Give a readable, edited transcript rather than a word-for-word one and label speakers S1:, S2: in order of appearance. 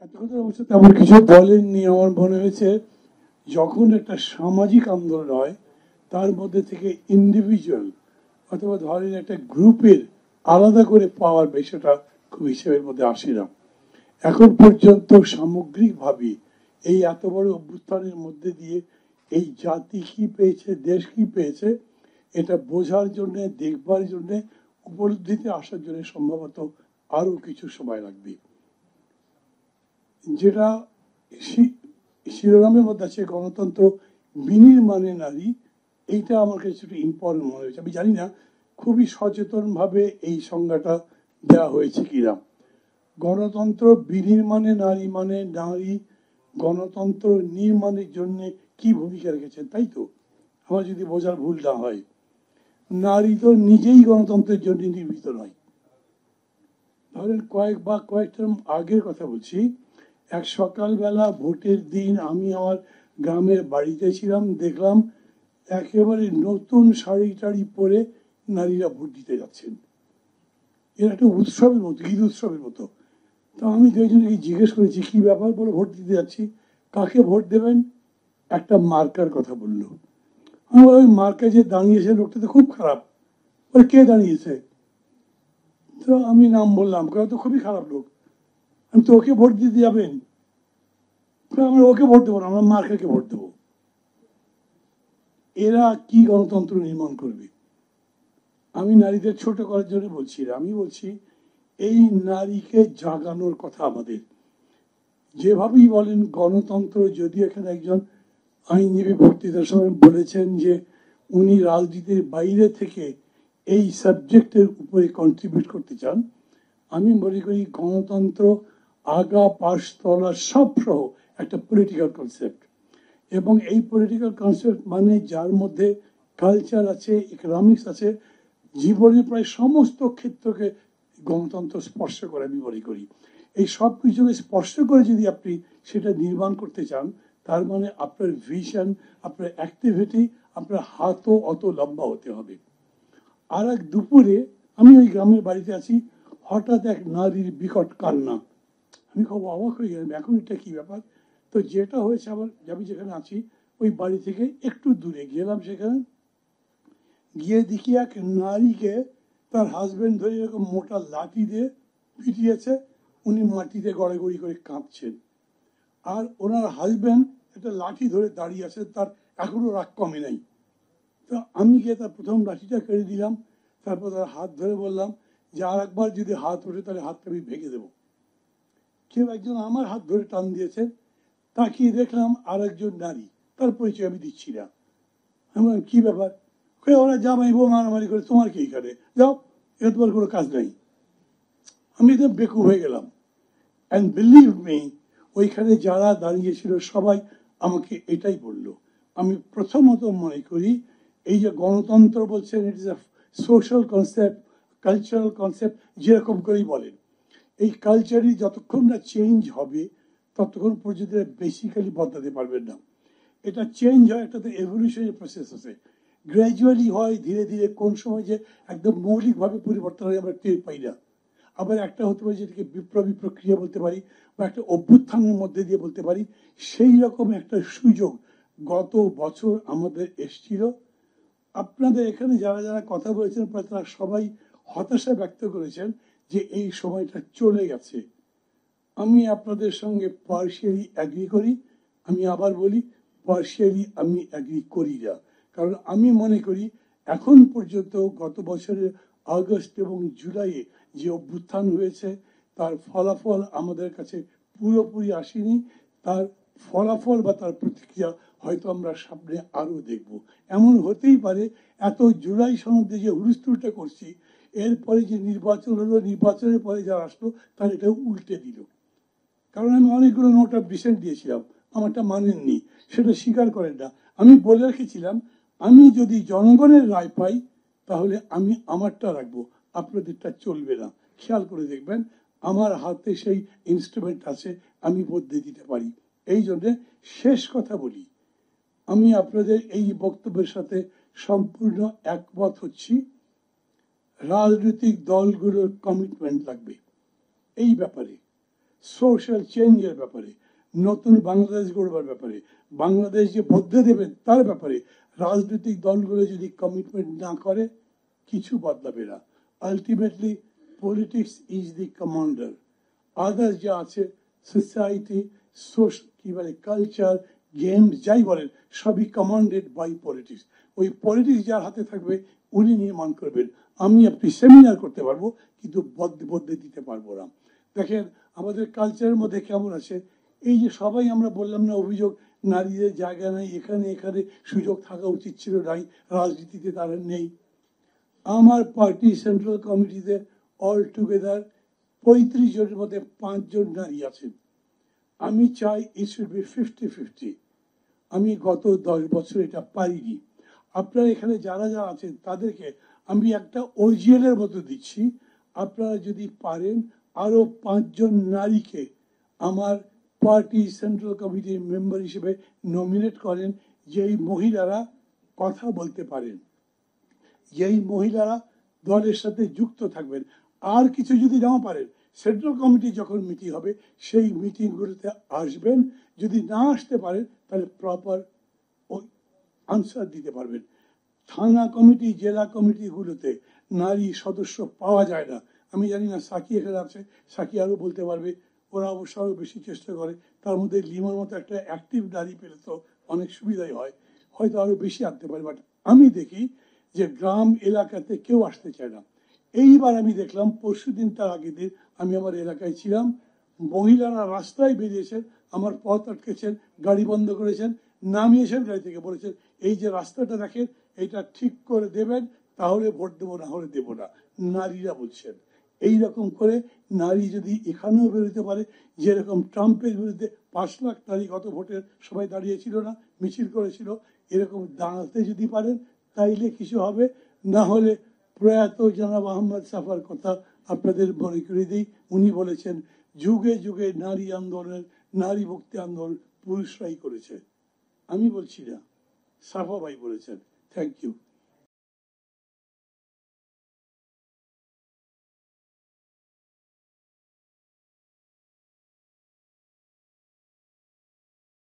S1: এতক্ষণ অবশ্য তেমন কিছু বলেননি। আমার মনে হয়েছে যখন একটা সামাজিক আন্দোলন হয় তার মধ্যে থেকে ইন্ডিভিজুয়াল অথবা ধরেন একটা গ্রুপের আলাদা করে পাওয়ার বিষয়টা খুব হিসেবের মধ্যে আসে না। এখন পর্যন্ত সামগ্রিকভাবে এই এত বড় অভ্যুত্থানের মধ্যে দিয়ে এই জাতি কি পেয়েছে, দেশ কি পেয়েছে, এটা বোঝার জন্য, দেখবার জন্য, উপলব্ধিতে আসার জন্য সম্ভবত আরো কিছু সময় লাগবে। যেটা শিরোনামের মধ্যে আছে গণতন্ত্র বিনির্মাণে নারী, এইটা আমার কাছে একটু ইম্পর্টেন্ট মনে হয়েছে। আমি জানি না খুবই সচেতন ভাবে এই সংজ্ঞাটা দেওয়া হয়েছে কিনা। গণতন্ত্র বিনির্মাণে নারী মানে নারী গণতন্ত্র নির্মাণের জন্য কি ভূমিকা রেখেছেন, তাই তো? আমার যদি বোঝার ভুল না হয়, নারী তো নিজেই গণতন্ত্রের জন্য নির্মিত নয়। ধরেন কয়েকটা আগের কথা বলছি। এক সকালবেলা ভোটের দিন আমি আমার গ্রামের বাড়িতে ছিলাম, দেখলাম একেবারে নতুন শাড়ি টাড়ি পরে নারীরা ভোট দিতে যাচ্ছেন। এর একটা উৎসবের মতো, ঈদ উৎসবের মতো। তো আমি দুইজনকে জিজ্ঞেস করেছি কি ব্যাপার, বলে ভোট দিতে যাচ্ছি। কাকে ভোট দেবেন? একটা মার্কার কথা বললো। আমার ওই মার্কা যে দাঁড়িয়েছে লোকটা তো খুব খারাপ। বলে কে দাঁড়িয়েছে? তো আমি নাম বললাম, তো খুবই খারাপ লোক। আমি তো ওকে ভোট দিতে যাবেন? আমরা ওকে ভোট দেবো না, আমরা মার্কাকে ভোট দেবো। এরা কি গণতন্ত্র নির্মাণ করবে? আমি নারীদের ছোট করার জন্য বলছি না, আমি বলছি এই নারীকে জাগানোর কথা আমাদের। যেভাবেই বলেন গণতন্ত্র, যদি এখানে একজন আইনজীবী বক্তৃতার সময় বলেছেন যে উনি রাজনীতির বাইরে থেকে এই সাবজেক্টের উপরে কন্ট্রিবিউট করতে চান, আমি মনে করি গণতন্ত্র আগা পাশতলা সব সহ একটা পলিটিক্যাল কনসেপ্ট। এবং এই পলিটিক্যাল কনসেপ্ট মানে যার মধ্যে কালচার আছে, ইকোনমিক্স আছে, জীবনের প্রায় সমস্ত ক্ষেত্রকে গণতন্ত্র স্পর্শ করে আমি মনে করি। এই সব কিছুকে স্পর্শ করে যদি আপনি সেটা নির্মাণ করতে চান, তার মানে আপনার ভিশন, আপনার অ্যাক্টিভিটি, আপনার হাতও অত লম্বা হতে হবে। আর এক দুপুরে আমি ওই গ্রামের বাড়িতে আছি, হঠাৎ এক নারীর বিকট কান্না। আমি খুব অবাক হয়ে গেলাম, এখন এটা কি ব্যাপার? তো যেটা হয়েছে, আমার আমি যেখানে আছি ওই বাড়ি থেকে একটু দূরে গেলাম, সেখানে গিয়ে দেখি এক নারীকে তার হাজবেন্ড ধরে এরকম মোটা লাঠি দিয়ে পিটিয়েছে, উনি মাটিতে গড়াগড়ি করে কাঁদছেন। আর ওনার হাজবেন্ড একটা লাঠি ধরে দাঁড়িয়ে আছে, তার এখনো রাগ কমে নাই। তো আমি গিয়ে তার প্রথম লাঠিটা কেড়ে দিলাম, তারপর তার হাত ধরে বললাম যে আর একবার যদি হাত ওঠে তাহলে হাতটা আমি ভেঙে দেবো। কেউ একজন আমার হাত ধরে টান দিয়েছে, তাকিয়ে দেখলাম আর একজন নারী, তার পরিচয় আমি দিচ্ছি না। আমি কি ব্যাপার? ওরা জামাই বউ মারামারি করে, তোমার কি এখানে? যাও, এটা তোমার কোনো কাজ নাই। আমি একদম বেকুব হয়ে গেলাম। অ্যান্ড বিলিভ মি, ওইখানে যারা দাঁড়িয়েছিল সবাই আমাকে এটাই বলল। আমি প্রথমত মনে করি এই যে গণতন্ত্র বলছেন, it is a social concept, cultural concept, যেরকম করেই বলেন, এই কালচারই যতক্ষণ না চেঞ্জ হবে ততক্ষণ পর্যন্ত বেসিক্যালি বদলাতে পারবেন না। এটা চেঞ্জ হয়, একটা তো এভলিউশনারি প্রসেস আছে, গ্র্যাজুয়ালি হয়, ধীরে ধীরে। কোন সময় যে একদম মৌলিকভাবে পরিবর্তন হয় আমরা টের পাই না। আবার একটা হতে পারে যেটাকে বিপ্লবী প্রক্রিয়া বলতে পারি, বা একটা অভ্যুত্থানের মধ্যে দিয়ে বলতে পারি। সেই রকম একটা সুযোগ গত বছর আমাদের এসেছিল। আপনাদের এখানে যারা যারা কথা বলেছেন প্রায় তারা সবাই হতাশা ব্যক্ত করেছেন যে এই সময়টা চলে গেছে। আমি আপনাদের সঙ্গে পার্শিয়ালি অ্যাগ্রি করি। আমি আবার বলি, পার্শিয়ালি আমি অ্যাগ্রি করি না। কারণ আমি মনে করি এখন পর্যন্ত গত বছরের আগস্ট এবং জুলাইয়ে যে অভ্যুত্থান হয়েছে তার ফলাফল আমাদের কাছে পুরোপুরি আসেনি। তার ফলাফল বা তার প্রতিক্রিয়া হয়তো আমরা সামনে আরো দেখব। এমন হতেই পারে এত জুলাই সনদে যে হুলস্থুলটা করছি, এরপরে যে নির্বাচন হলো, নির্বাচনের পরে যারা আসলো তার এটা উল্টে দিল। কারণ আমি অনেকগুলো নোট অফ ডিসেন্ট দিয়েছিলাম, আমারটা মানেননি, সেটা স্বীকার করেন না। আমি বলে রেখেছিলাম আমি যদি জনগণের রায় পাই তাহলে আমি আমারটা রাখবো, আপনাদেরটা চলবে না। খেয়াল করে দেখবেন আমার হাতে সেই ইনস্ট্রুমেন্ট আছে, আমি বদলে দিতে পারি। এই জন্যে শেষ কথা বলি, আমি আপনাদের এই বক্তব্যের সাথে সম্পূর্ণ একমত হচ্ছি। রাজনৈতিক দলগুলোর কমিটমেন্ট লাগবে এই ব্যাপারে। সোশ্যাল চেঞ্জের ব্যাপারে, নতুন বাংলাদেশ গড়বার ব্যাপারে, বাংলাদেশ যে বদলে দেবে তার ব্যাপারে রাজনৈতিক দলগুলো যদি কমিটমেন্ট না করে কিছু বদলাবে না। Ultimately politics is the commander, others যা আছে সোসাইটি, কি বলে কালচার, গেমস যাই বলেন সবই কমান্ডেড বাই পলিটিক্স। ওই পলিটিক্স যার হাতে থাকবে উনি নির্মাণ করবেন। আমি আপনি সেমিনার করতে পারবো কিন্তু বদলে দিতে পারবো না। দেখেন আমাদের কালচারের মধ্যে কেমন আছে, এই যে সবাই আমরা বললাম না অভিযোগ নারীদের জায়গা নেই, এখানে এখানে সুযোগ থাকা উচিত ছিল নাই, রাজনীতিতে তারা নেই। আমার পার্টি সেন্ট্রাল কমিটিতে অল টুগেদার 35 জনের মধ্যে 5 জন নারী আছেন। আমি চাই ইট শুড বি 50-50। আমি গত 10 বছর এটা পারিনি। আপনারা এখানে যারা যারা আছেন তাদেরকে আমি একটা ওজিএল এর মতো দিচ্ছি, আপনারা যদি পারেন আরো 5 জন নারীকে আমার পার্টি সেন্ট্রাল কমিটির মেম্বার হিসেবে নমিনেট করেন, যেই মহিলারা কথা বলতে পারেন, যেই মহিলারা দলের সাথে যুক্ত থাকবেন। আর কিছু যদি না পারেন, সেন্ট্রাল কমিটি যখন মিটিং হবে সেই মিটিংগুলোতে আসবেন, যদি না আসতে পারেন তাহলে প্রপার আনসার দিতে পারবেন। থানা কমিটি, জেলা কমিটিগুলোতে নারী সদস্য পাওয়া যায় না। আমি জানি না সাকি এখানে আছে, সাকি আরো বলতে পারবে, ওরা অবশ্য আরো বেশি চেষ্টা করে। তার মধ্যে লিমার মতো একটা অ্যাক্টিভ নারী পেলে তো অনেক সুবিধাই হয়, হয়তো আরো বেশি আনতে পারে। বাট আমি দেখি যে গ্রাম এলাকাতে কেউ আসতে চায় না। এইবার আমি দেখলাম পরশুদিন তার আগের দিন আমি আমার এলাকায় ছিলাম, মহিলারা রাস্তায় বেরিয়েছেন, আমার পথ আটকেছেন, গাড়ি বন্ধ করেছেন, নামিয়েছেন গাড়ি থেকে, বলেছেন এই যে রাস্তাটা দেখেন এটা ঠিক করে দেবেন, তাহলে ভোট দেবো, না হলে দেবো না। নারীরা বলছেন। এইরকম করে নারী যদি এখানেও বেরোতে পারে, যেরকম ট্রাম্পের বিরুদ্ধে 5 লাখ নারী গত ভোটের সবাই দাঁড়িয়েছিল না, মিছিল করেছিল, এরকম দাঁড়াতে যদি পারেন তাইলে কিছু হবে। না হলে প্রয়াত জনাব আহমদ সাফার কথা আপনাদের মনে করে দিই, উনি বলেছেন যুগে যুগে নারী আন্দোলন, নারী মুক্তি আন্দোলন পুরুষরাই করেছে। আমি বলছি না, সাফা ভাই বলেছেন। Thank you.